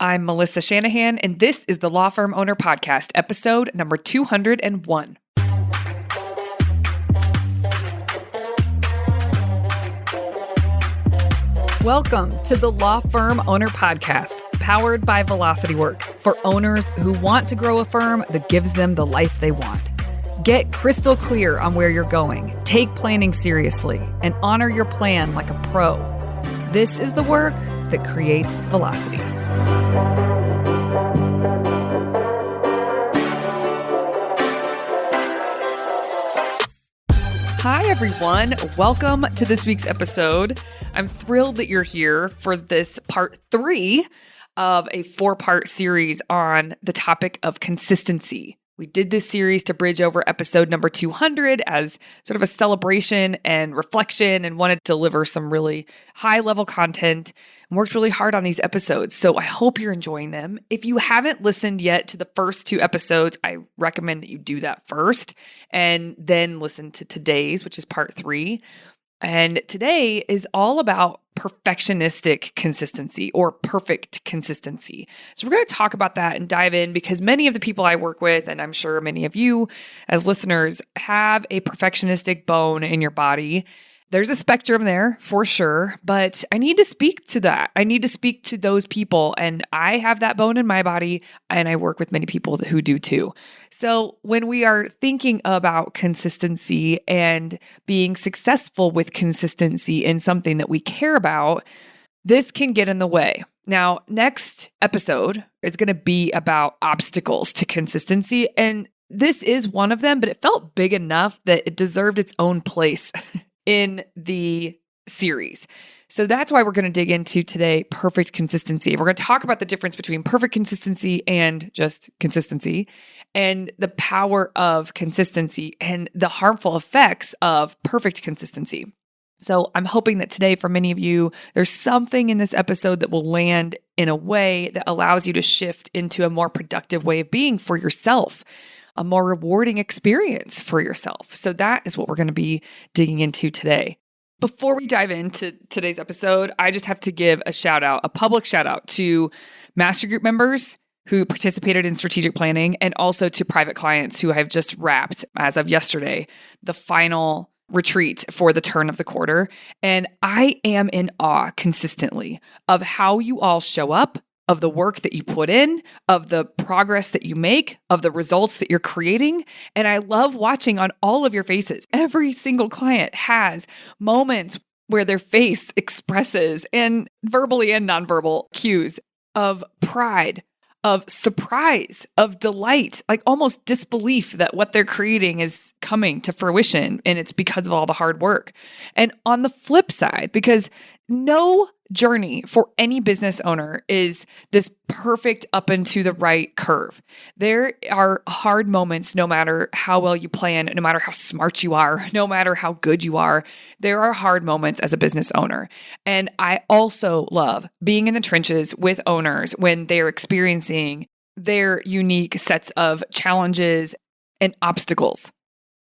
I'm Melissa Shanahan, and this is the Law Firm Owner Podcast, episode number 201. Welcome to the Law Firm Owner Podcast, powered by Velocity Work, for owners who want to grow a firm that gives them the life they want. Get crystal clear on where you're going, take planning seriously, and honor your plan like a pro. This is the work that creates velocity. Hi, everyone. Welcome to this week's episode. I'm thrilled that you're here for this part 3 of a 4-part series on the topic of consistency. We did this series to bridge over episode number 200 as sort of a celebration and reflection, and wanted to deliver some really high-level content and worked really hard on these episodes. So I hope you're enjoying them. If you haven't listened yet to the first 2 episodes, I recommend that you do that first and then listen to today's, which is part 3. And today is all about perfectionistic consistency or perfect consistency. So we're going to talk about that and dive in because many of the people I work with, and I'm sure many of you as listeners, have a perfectionistic bone in your body. There's a spectrum there for sure, but I need to speak to that. I need to speak to those people, and I have that bone in my body, and I work with many people who do too. So when we are thinking about consistency and being successful with consistency in something that we care about, this can get in the way. Now, next episode is going to be about obstacles to consistency, and this is one of them, but it felt big enough that it deserved its own place in the series. So that's why we're going to dig into today perfect consistency. We're going to talk about the difference between perfect consistency and just consistency, and the power of consistency and the harmful effects of perfect consistency. So I'm hoping that today, for many of you, there's something in this episode that will land in a way that allows you to shift into a more productive way of being for yourself, a more rewarding experience for yourself. So that is what we're going to be digging into today. Before we dive into today's episode, I just have to give a public shout out to master group members who participated in strategic planning, and also to private clients who have just wrapped, as of yesterday, the final retreat for the turn of the quarter. And I am in awe consistently of how you all show up, of the work that you put in, of the progress that you make, of the results that you're creating. And I love watching on all of your faces. Every single client has moments where their face expresses, and verbally and nonverbal cues, of pride, of surprise, of delight, like almost disbelief that what they're creating is coming to fruition, and it's because of all the hard work. And on the flip side, because no journey for any business owner is this perfect up and to the right curve. There are hard moments, no matter how well you plan, no matter how smart you are, no matter how good you are. There are hard moments as a business owner. And I also love being in the trenches with owners when they're experiencing their unique sets of challenges and obstacles.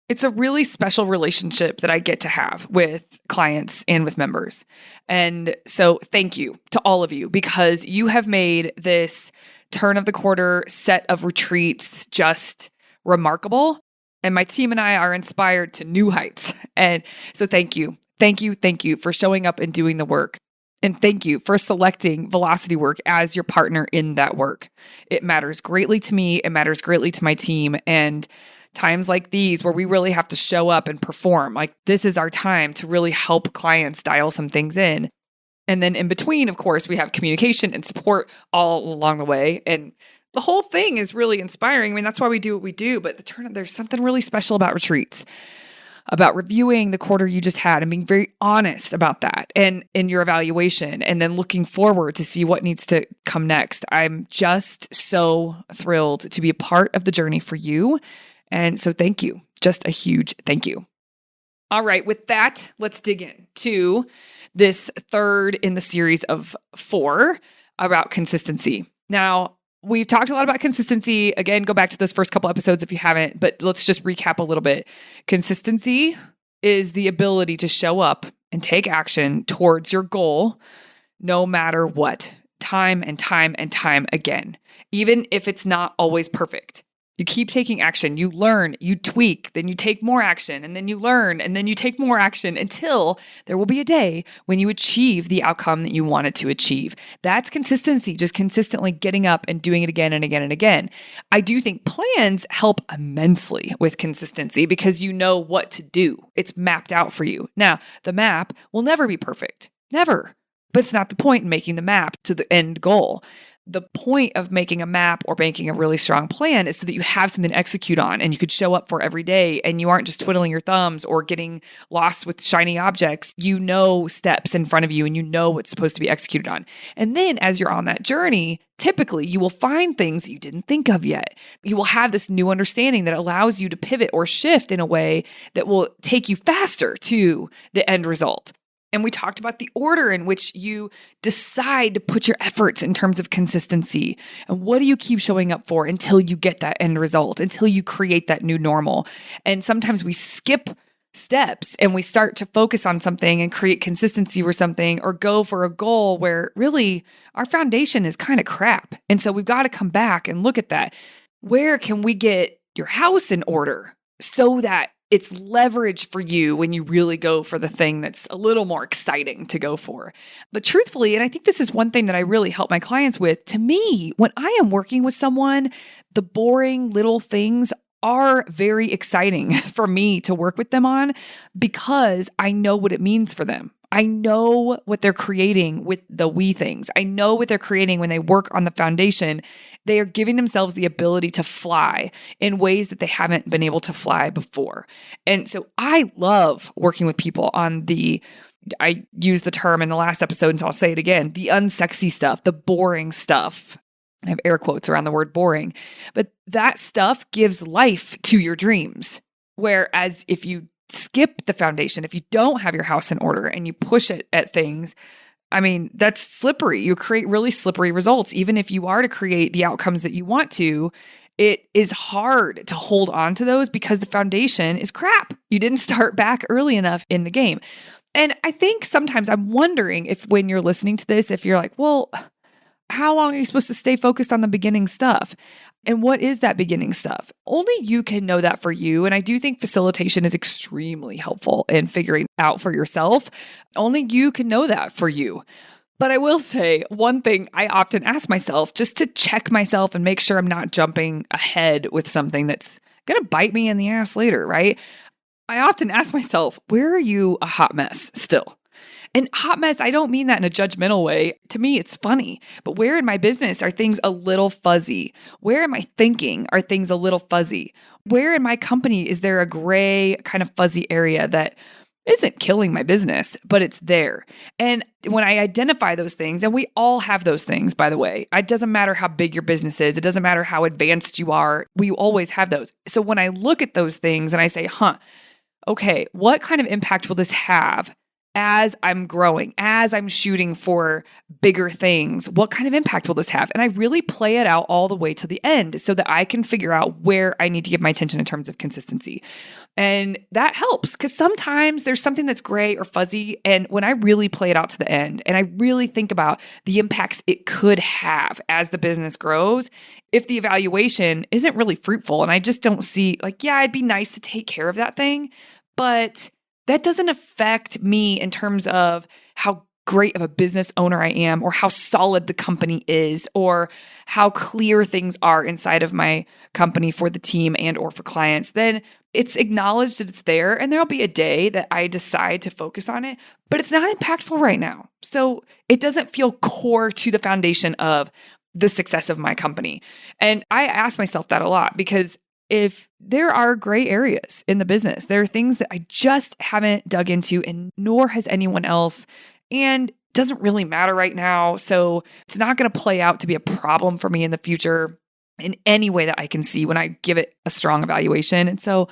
It's a really special relationship that I get to have with clients and with members. And so thank you to all of you, because you have made this turn of the quarter set of retreats just remarkable. And my team and I are inspired to new heights. And so thank you. Thank you for showing up and doing the work. And thank you for selecting Velocity Work as your partner in that work. It matters greatly to me. It matters greatly to my team. And times like these where we really have to show up and perform, like this is our time to really help clients dial some things in. And then in between, of course, we have communication and support all along the way. And the whole thing is really inspiring. I mean, that's why we do what we do. But there's something really special about retreats, about reviewing the quarter you just had and being very honest about that and in your evaluation, and then looking forward to see what needs to come next. I'm just so thrilled to be a part of the journey for you. And so thank you. Just a huge thank you. All right, with that, let's dig in to this third in the series of 4 about consistency. Now, we've talked a lot about consistency. Again, go back to those first couple episodes if you haven't, but let's just recap a little bit. Consistency is the ability to show up and take action towards your goal no matter what. time and time and time again, even if it's not always perfect. You keep taking action, you learn, you tweak, then you take more action, and then you learn, and then you take more action until there will be a day when you achieve the outcome that you wanted to achieve. That's consistency, just consistently getting up and doing it again and again and again. I do think plans help immensely with consistency because you know what to do. It's mapped out for you. Now, the map will never be perfect, never, but it's not the point in making the map to the end goal. The point of making a map or making a really strong plan is so that you have something to execute on and you could show up for every day and you aren't just twiddling your thumbs or getting lost with shiny objects. You know steps in front of you and you know what's supposed to be executed on. And then as you're on that journey, typically you will find things that you didn't think of yet. You will have this new understanding that allows you to pivot or shift in a way that will take you faster to the end result. And we talked about the order in which you decide to put your efforts in terms of consistency. And what do you keep showing up for until you get that end result, until you create that new normal? And sometimes we skip steps and we start to focus on something and create consistency with something or go for a goal where really our foundation is kind of crap. And so we've got to come back and look at that. Where can we get your house in order so that it's leverage for you when you really go for the thing that's a little more exciting to go for? But truthfully, and I think this is one thing that I really help my clients with, to me, when I am working with someone, the boring little things are very exciting for me to work with them on because I know what it means for them. I know what they're creating with the we things. I know what they're creating when they work on the foundation. They are giving themselves the ability to fly in ways that they haven't been able to fly before. And so I love working with people on I used the term in the last episode, and so I'll say it again, the unsexy stuff, the boring stuff. I have air quotes around the word boring, but that stuff gives life to your dreams. Whereas if you skip the foundation, if you don't have your house in order and you push it at things, I mean, that's slippery. You create really slippery results. Even if you are to create the outcomes that you want to, it is hard to hold on to those because the foundation is crap. You didn't start back early enough in the game. And I think sometimes I'm wondering if when you're listening to this, if you're like, well, how long are you supposed to stay focused on the beginning stuff? And what is that beginning stuff? Only you can know that for you. And I do think facilitation is extremely helpful in figuring out for yourself. Only you can know that for you. But I will say one thing I often ask myself just to check myself and make sure I'm not jumping ahead with something that's going to bite me in the ass later, right? I often ask myself, where are you a hot mess still? And hot mess, I don't mean that in a judgmental way. To me, it's funny. But where in my business are things a little fuzzy? Where in my thinking are things a little fuzzy? Where in my company is there a gray kind of fuzzy area that isn't killing my business, but it's there? And when I identify those things, and we all have those things, by the way, it doesn't matter how big your business is. It doesn't matter how advanced you are. We always have those. So when I look at those things and I say, okay, what kind of impact will this have as I'm growing, as I'm shooting for bigger things? What kind of impact will this have? And I really play it out all the way to the end so that I can figure out where I need to give my attention in terms of consistency. And that helps because sometimes there's something that's gray or fuzzy. And when I really play it out to the end and I really think about the impacts it could have as the business grows, if the evaluation isn't really fruitful and I just don't see it'd be nice to take care of that thing, but that doesn't affect me in terms of how great of a business owner I am or how solid the company is or how clear things are inside of my company for the team and or for clients, then it's acknowledged that it's there and there'll be a day that I decide to focus on it, but it's not impactful right now. So it doesn't feel core to the foundation of the success of my company. And I ask myself that a lot because if there are gray areas in the business, there are things that I just haven't dug into and nor has anyone else, and doesn't really matter right now. So it's not going to play out to be a problem for me in the future in any way that I can see when I give it a strong evaluation. And so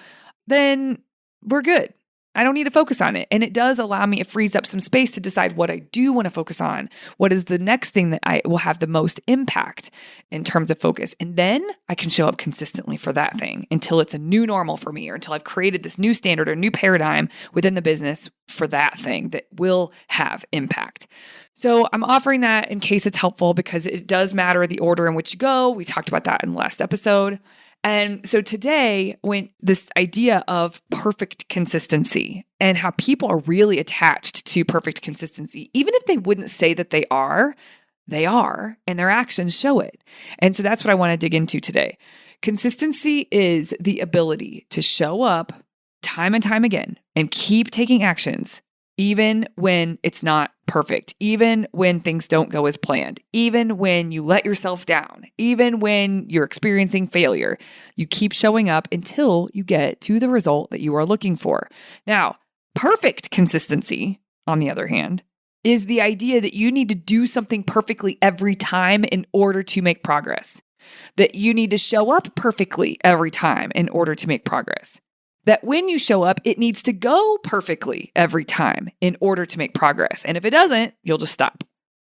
then we're good. I don't need to focus on it. And it does allow me, it frees up some space to decide what I do want to focus on. What is the next thing that I will have the most impact in terms of focus? And then I can show up consistently for that thing until it's a new normal for me, or until I've created this new standard or new paradigm within the business for that thing that will have impact. So I'm offering that in case it's helpful, because it does matter the order in which you go. We talked about that in the last episode. And so today, when this idea of perfect consistency and how people are really attached to perfect consistency, even if they wouldn't say that they are, and their actions show it. And so that's what I want to dig into today. Consistency is the ability to show up time and time again and keep taking actions, even when it's not perfect, even when things don't go as planned, even when you let yourself down, even when you're experiencing failure. You keep showing up until you get to the result that you are looking for. Now, perfect consistency, on the other hand, is the idea that you need to do something perfectly every time in order to make progress, that you need to show up perfectly every time in order to make progress. That when you show up, it needs to go perfectly every time in order to make progress. And if it doesn't, you'll just stop.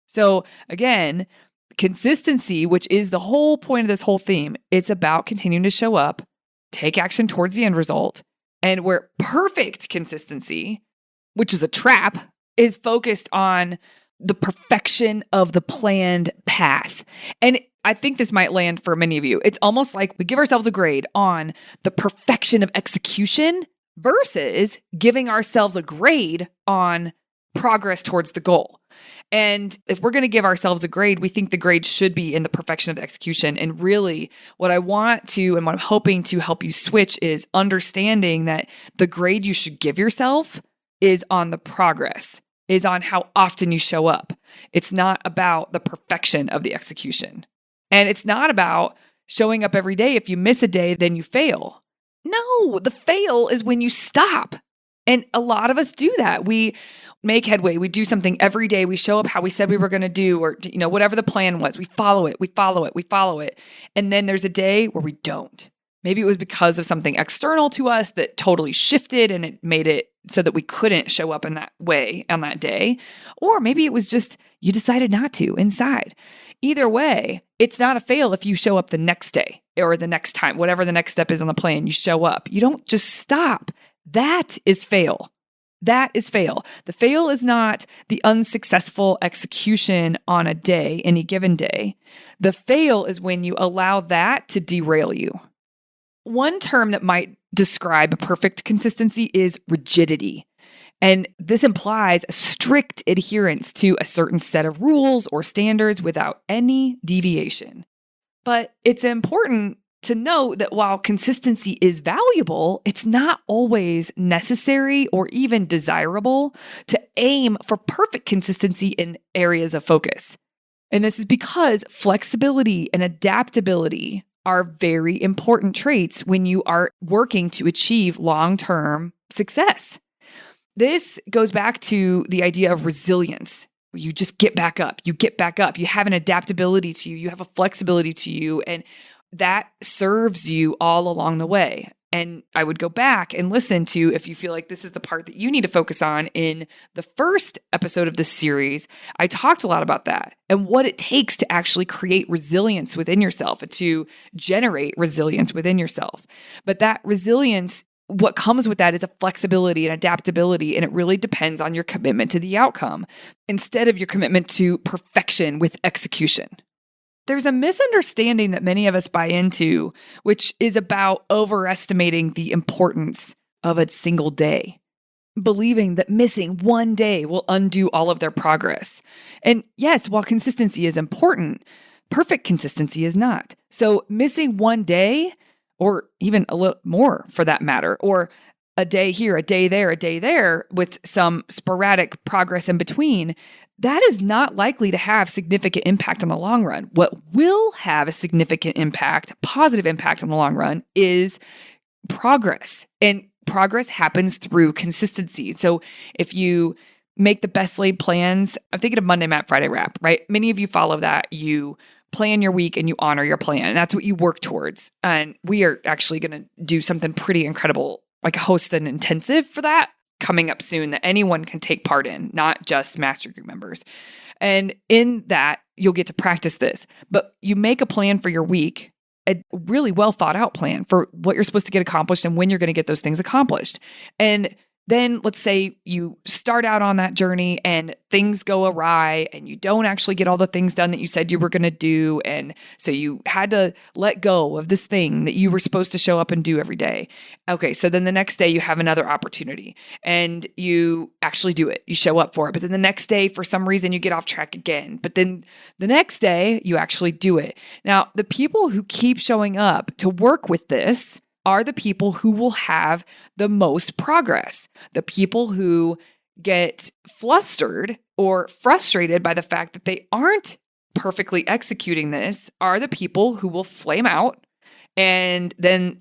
So again, consistency, which is the whole point of this whole theme, it's about continuing to show up, take action towards the end result. And where perfect consistency, which is a trap, is focused on the perfection of the planned path. And I think this might land for many of you. It's almost like we give ourselves a grade on the perfection of execution versus giving ourselves a grade on progress towards the goal. And if we're going to give ourselves a grade, we think the grade should be in the perfection of the execution. And really, what I want to, and what I'm hoping to help you switch, is understanding that the grade you should give yourself is on the progress, is on how often you show up. It's not about the perfection of the execution. And it's not about showing up every day. If you miss a day, then you fail. No, the fail is when you stop. And a lot of us do that. We make headway. We do something every day. We show up how we said we were going to do, or whatever the plan was. We follow it. And then there's a day where we don't. Maybe it was because of something external to us that totally shifted and it made it so that we couldn't show up in that way on that day. Or maybe it was just you decided not to inside. Either way, it's not a fail if you show up the next day or the next time, whatever the next step is on the plan, you show up. You don't just stop. That is fail. That is fail. The fail is not the unsuccessful execution on a day, any given day. The fail is when you allow that to derail you. One term that might describe perfect consistency is rigidity. And this implies a strict adherence to a certain set of rules or standards without any deviation. But it's important to note that while consistency is valuable, it's not always necessary or even desirable to aim for perfect consistency in areas of focus. And this is because flexibility and adaptability are very important traits when you are working to achieve long-term success. This goes back to the idea of resilience. You just get back up. You get back up. You have an adaptability to you. You have a flexibility to you. And that serves you all along the way. And I would go back and listen to, if you feel like this is the part that you need to focus on, in the first episode of this series, I talked a lot about that and what it takes to actually create resilience within yourself and to generate resilience within yourself. But that resilience, what comes with that is a flexibility and adaptability, and it really depends on your commitment to the outcome instead of your commitment to perfection with execution. There's a misunderstanding that many of us buy into, which is about overestimating the importance of a single day, believing that missing one day will undo all of their progress. And yes, while consistency is important, perfect consistency is not. So missing one day, or even a little more for that matter, or a day here, a day there, with some sporadic progress in between, that is not likely to have significant impact on the long run. What will have a significant impact, positive impact on the long run, is progress. And progress happens through consistency. So if you make the best laid plans, I'm thinking of Monday, Map, Friday, Wrap, right? Many of you follow that. You plan your week and you honor your plan. And that's what you work towards. And we are actually going to do something pretty incredible, like host an intensive for that coming up soon that anyone can take part in, not just master group members. And in that, you'll get to practice this. But you make a plan for your week, a really well thought out plan for what you're supposed to get accomplished and when you're going to get those things accomplished. And then let's say you start out on that journey and things go awry and you don't actually get all the things done that you said you were going to do. And so you had to let go of this thing that you were supposed to show up and do every day. Okay, so then the next day you have another opportunity and you actually do it. You show up for it. But then the next day, for some reason, you get off track again. But then the next day, you actually do it. Now, the people who keep showing up to work with this are the people who will have the most progress. The people who get flustered or frustrated by the fact that they aren't perfectly executing this are the people who will flame out. And then,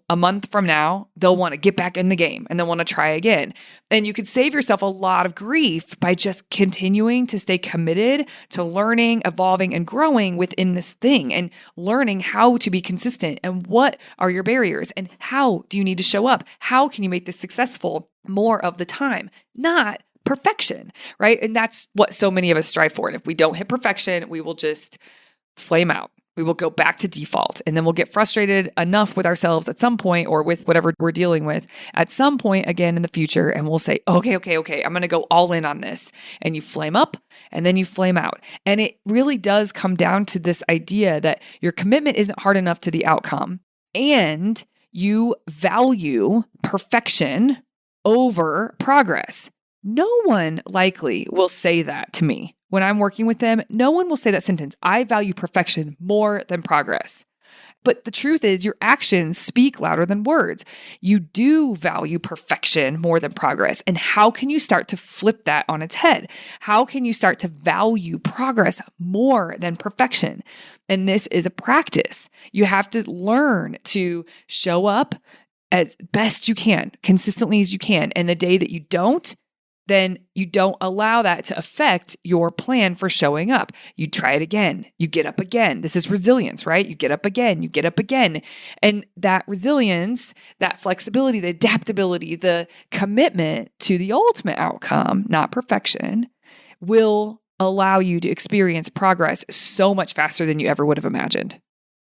a month from now, they'll want to get back in the game and they'll want to try again. And you could save yourself a lot of grief by just continuing to stay committed to learning, evolving, and growing within this thing and learning how to be consistent and what are your barriers and how do you need to show up? How can you make this successful more of the time? Not perfection, right? And that's what so many of us strive for. And if we don't hit perfection, we will just flame out. We will go back to default and then we'll get frustrated enough with ourselves at some point or with whatever we're dealing with at some point again in the future. And we'll say, okay, I'm going to go all in on this. And you flame up and then you flame out. And it really does come down to this idea that your commitment isn't hard enough to the outcome and you value perfection over progress. No one likely will say that to me. When I'm working with them, no one will say that sentence. I value perfection more than progress. But the truth is your actions speak louder than words. You do value perfection more than progress. And how can you start to flip that on its head? How can you start to value progress more than perfection? And this is a practice. You have to learn to show up as best you can, consistently as you can. And the day that you don't, then you don't allow that to affect your plan for showing up. You try it again. You get up again. This is resilience, right? You get up again. You get up again. And that resilience, that flexibility, the adaptability, the commitment to the ultimate outcome, not perfection, will allow you to experience progress so much faster than you ever would have imagined.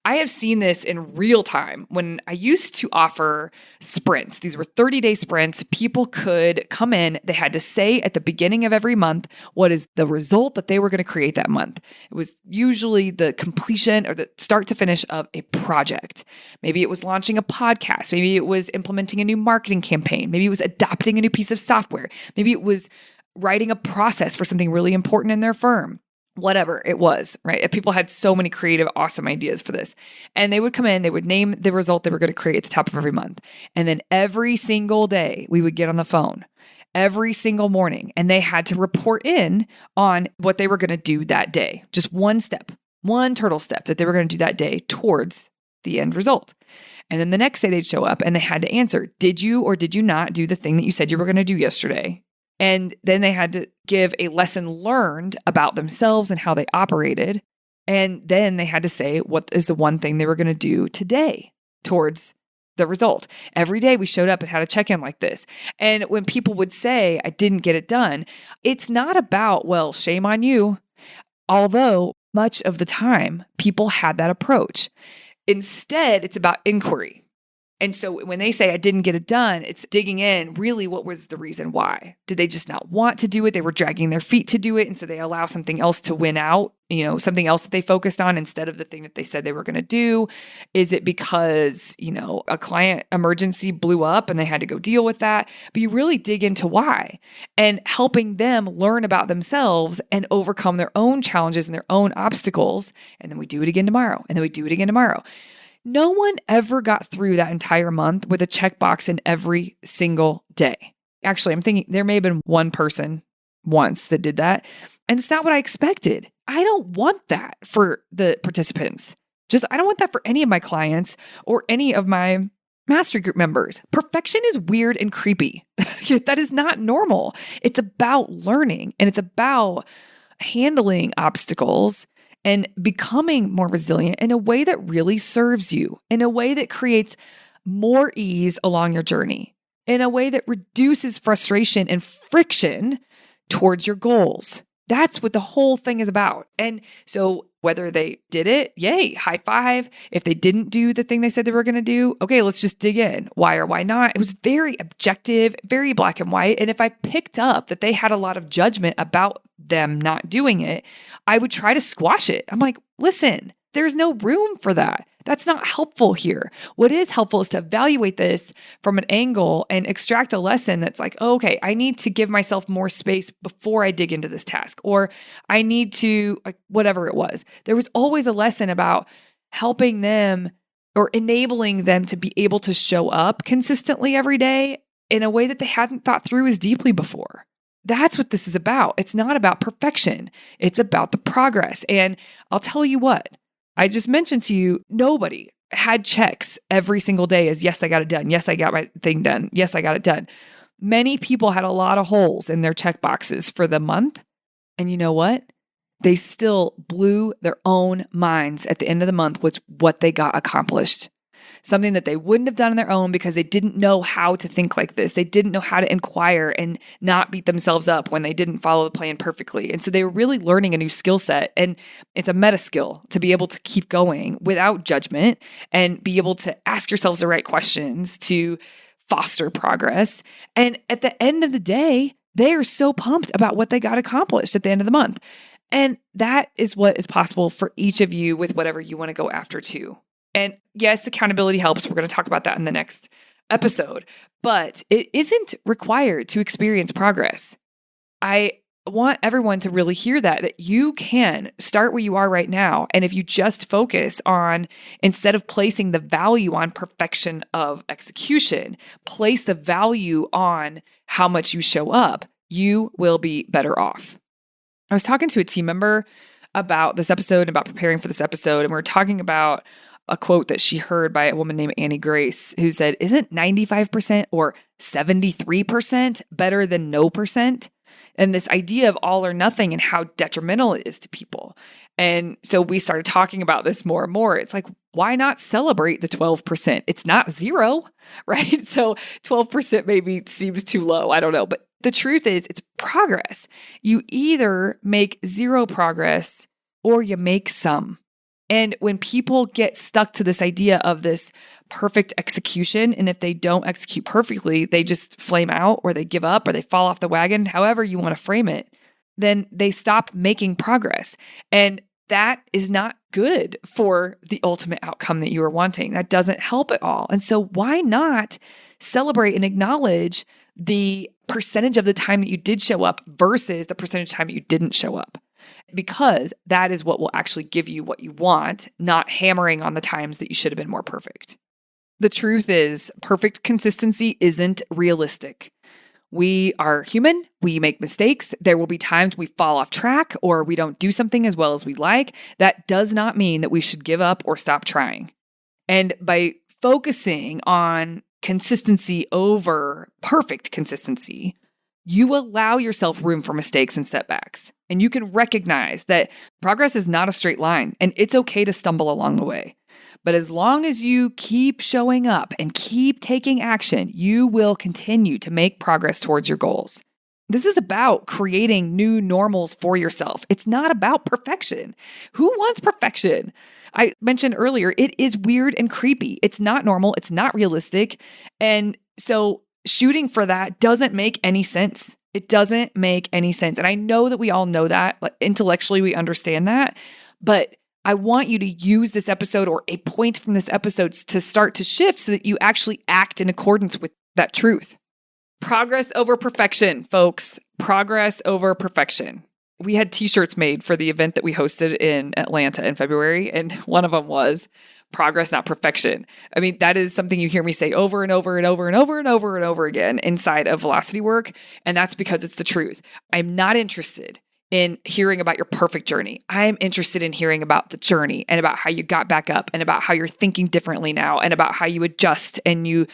I have seen this in real time when I used to offer sprints. These were 30-day sprints. People could come in. They had to say at the beginning of every month what is the result that they were going to create that month. It was usually the completion or the start to finish of a project. Maybe it was launching a podcast. Maybe it was implementing a new marketing campaign. Maybe it was adopting a new piece of software. Maybe it was writing a process for something really important in their firm. Whatever it was, right? People had so many creative, awesome ideas for this. And they would come in, they would name the result they were going to create at the top of every month. And then every single day we would get on the phone every single morning and they had to report in on what they were going to do that day. Just one step, one turtle step that they were going to do that day towards the end result. And then the next day they'd show up and they had to answer, did you or did you not do the thing that you said you were going to do yesterday? And then they had to give a lesson learned about themselves and how they operated. And then they had to say, what is the one thing they were going to do today towards the result? Every day we showed up and had a check-in like this. And when people would say, I didn't get it done, it's not about, well, shame on you. Although much of the time people had that approach. Instead, it's about inquiry. And so when they say, I didn't get it done, it's digging in, really, what was the reason why? Did they just not want to do it? They were dragging their feet to do it. And so they allow something else to win out, something else that they focused on instead of the thing that they said they were going to do. Is it because, a client emergency blew up and they had to go deal with that? But you really dig into why and helping them learn about themselves and overcome their own challenges and their own obstacles. And then we do it again tomorrow. And then we do it again tomorrow. No one ever got through that entire month with a checkbox in every single day. Actually, I'm thinking there may have been one person once that did that. And it's not what I expected. I don't want that for the participants. I don't want that for any of my clients or any of my mastery group members. Perfection is weird and creepy. That is not normal. It's about learning and it's about handling obstacles and becoming more resilient in a way that really serves you, in a way that creates more ease along your journey. in a way that reduces frustration and friction towards your goals. That's what the whole thing is about. And so whether they did it, yay, high five. If they didn't do the thing they said they were going to do, okay, let's just dig in. Why or why not? It was very objective, very black and white. And if I picked up that they had a lot of judgment about them not doing it, I would try to squash it. I'm like, listen, there's no room for that. That's not helpful here. What is helpful is to evaluate this from an angle and extract a lesson that's like, oh, okay, I need to give myself more space before I dig into this task, or I need to, like, whatever it was. There was always a lesson about helping them or enabling them to be able to show up consistently every day in a way that they hadn't thought through as deeply before. That's what this is about. It's not about perfection. It's about the progress. And I'll tell you what, I just mentioned to you, nobody had checks every single day as, yes, I got it done. Yes, I got my thing done. Yes, I got it done. Many people had a lot of holes in their check boxes for the month. And you know what? They still blew their own minds at the end of the month with what they got accomplished. Something that they wouldn't have done on their own because they didn't know how to think like this. They didn't know how to inquire and not beat themselves up when they didn't follow the plan perfectly. And so they were really learning a new skill set. And it's a meta skill to be able to keep going without judgment and be able to ask yourselves the right questions to foster progress. And at the end of the day, they are so pumped about what they got accomplished at the end of the month. And that is what is possible for each of you with whatever you want to go after too. And yes, accountability helps. We're going to talk about that in the next episode, but it isn't required to experience progress. I want everyone to really hear that you can start where you are right now. And if you just focus on, instead of placing the value on perfection of execution, place the value on how much you show up, you will be better off. I was talking to a team member about this episode, about preparing for this episode, and we were talking about a quote that she heard by a woman named Annie Grace, who said, isn't 95% or 73% better than no percent? And this idea of all or nothing and how detrimental it is to people. And so we started talking about this more and more. It's like, why not celebrate the 12%? It's not zero, right? So 12% maybe seems too low. I don't know. But the truth is, it's progress. You either make zero progress or you make some. And when people get stuck to this idea of this perfect execution, and if they don't execute perfectly, they just flame out or they give up or they fall off the wagon, however you want to frame it, then they stop making progress. And that is not good for the ultimate outcome that you are wanting. That doesn't help at all. And so why not celebrate and acknowledge the percentage of the time that you did show up versus the percentage of time you didn't show up? Because that is what will actually give you what you want, not hammering on the times that you should have been more perfect. The truth is, perfect consistency isn't realistic. We are human. We make mistakes. There will be times we fall off track or we don't do something as well as we like. That does not mean that we should give up or stop trying. And by focusing on consistency over perfect consistency, you allow yourself room for mistakes and setbacks. And you can recognize that progress is not a straight line, and it's okay to stumble along the way. But as long as you keep showing up and keep taking action, you will continue to make progress towards your goals. This is about creating new normals for yourself. It's not about perfection. Who wants perfection? I mentioned earlier, it is weird and creepy. It's not normal. It's not realistic. And so shooting for that doesn't make any sense. It doesn't make any sense. And I know that we all know that. Like, intellectually, we understand that. But I want you to use this episode or a point from this episode to start to shift so that you actually act in accordance with that truth. Progress over perfection, folks. Progress over perfection. We had t-shirts made for the event that we hosted in Atlanta in February, and one of them was progress, not perfection. I mean, that is something you hear me say over and over and over and over and over and over again inside of velocity work. And that's because it's the truth. I'm not interested in hearing about your perfect journey. I'm interested in hearing about the journey and about how you got back up and about how you're thinking differently now and about how you adjust and you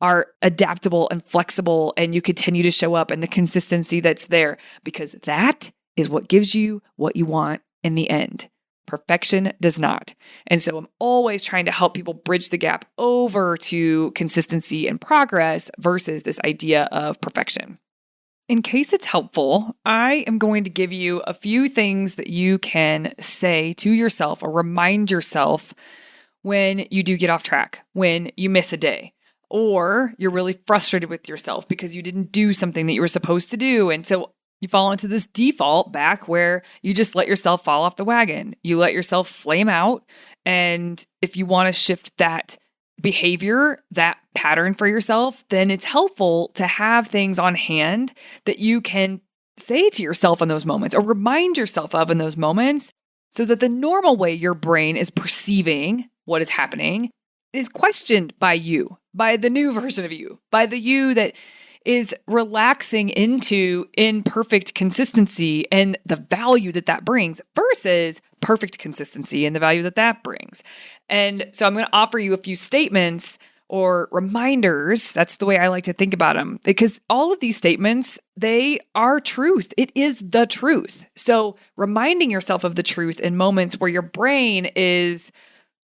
are adaptable and flexible and you continue to show up and the consistency that's there, because that is what gives you what you want in the end. Perfection does not. And so I'm always trying to help people bridge the gap over to consistency and progress versus this idea of perfection. In case it's helpful, I am going to give you a few things that you can say to yourself or remind yourself when you do get off track, when you miss a day, or you're really frustrated with yourself because you didn't do something that you were supposed to do. And so you fall into this default back where you just let yourself fall off the wagon. You let yourself flame out. And if you want to shift that behavior, that pattern for yourself, then it's helpful to have things on hand that you can say to yourself in those moments or remind yourself of in those moments so that the normal way your brain is perceiving what is happening is questioned by you, by the new version of you, by the you that is relaxing into imperfect consistency and the value that that brings versus perfect consistency and the value that that brings. And so I'm going to offer you a few statements or reminders. That's the way I like to think about them, because all of these statements, they are truth. It is the truth. So reminding yourself of the truth in moments where your brain is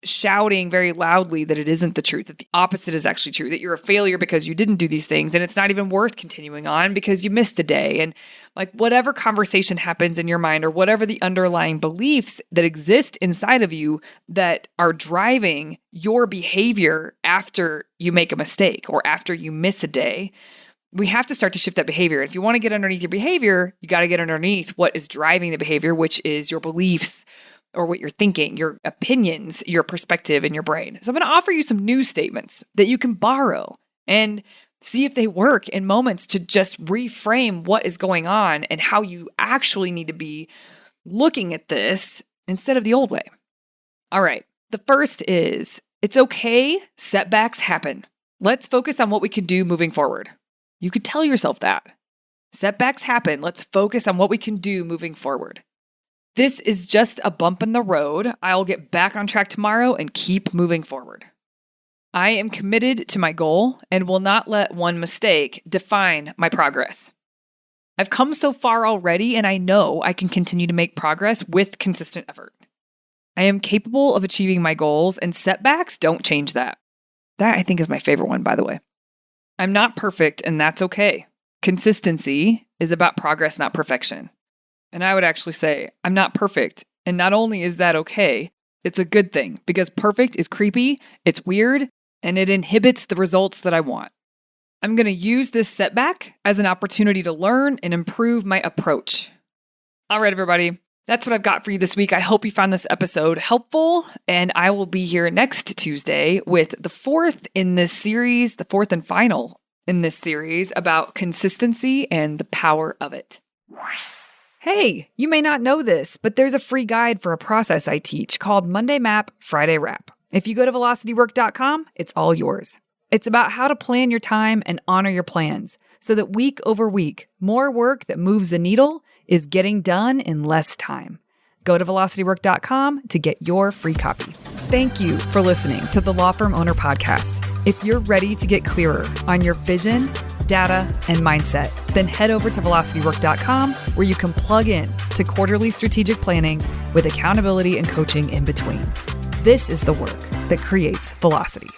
shouting very loudly that it isn't the truth, that the opposite is actually true, that you're a failure because you didn't do these things and it's not even worth continuing on because you missed a day. And like whatever conversation happens in your mind or whatever the underlying beliefs that exist inside of you that are driving your behavior after you make a mistake or after you miss a day, we have to start to shift that behavior. If you want to get underneath your behavior, you got to get underneath what is driving the behavior, which is your beliefs, or what you're thinking, your opinions, your perspective in your brain. So I'm going to offer you some new statements that you can borrow and see if they work in moments to just reframe what is going on and how you actually need to be looking at this instead of the old way. All right. The first is, it's okay, setbacks happen. Let's focus on what we can do moving forward. You could tell yourself that. Setbacks happen. Let's focus on what we can do moving forward. This is just a bump in the road. I'll get back on track tomorrow and keep moving forward. I am committed to my goal and will not let one mistake define my progress. I've come so far already, and I know I can continue to make progress with consistent effort. I am capable of achieving my goals, and setbacks don't change that. That, I think, is my favorite one, by the way. I'm not perfect, and that's okay. Consistency is about progress, not perfection. And I would actually say, I'm not perfect. And not only is that okay, it's a good thing because perfect is creepy, it's weird, and it inhibits the results that I want. I'm going to use this setback as an opportunity to learn and improve my approach. All right, everybody. That's what I've got for you this week. I hope you found this episode helpful, and I will be here next Tuesday with the fourth in this series, the fourth and final in this series about consistency and the power of it. Hey, you may not know this, but there's a free guide for a process I teach called Monday Map, Friday Wrap. If you go to velocitywork.com, it's all yours. It's about how to plan your time and honor your plans so that week over week, more work that moves the needle is getting done in less time. Go to velocitywork.com to get your free copy. Thank you for listening to the Law Firm Owner Podcast. If you're ready to get clearer on your vision, data, and mindset, then head over to velocitywork.com where you can plug in to quarterly strategic planning with accountability and coaching in between. This is the work that creates velocity.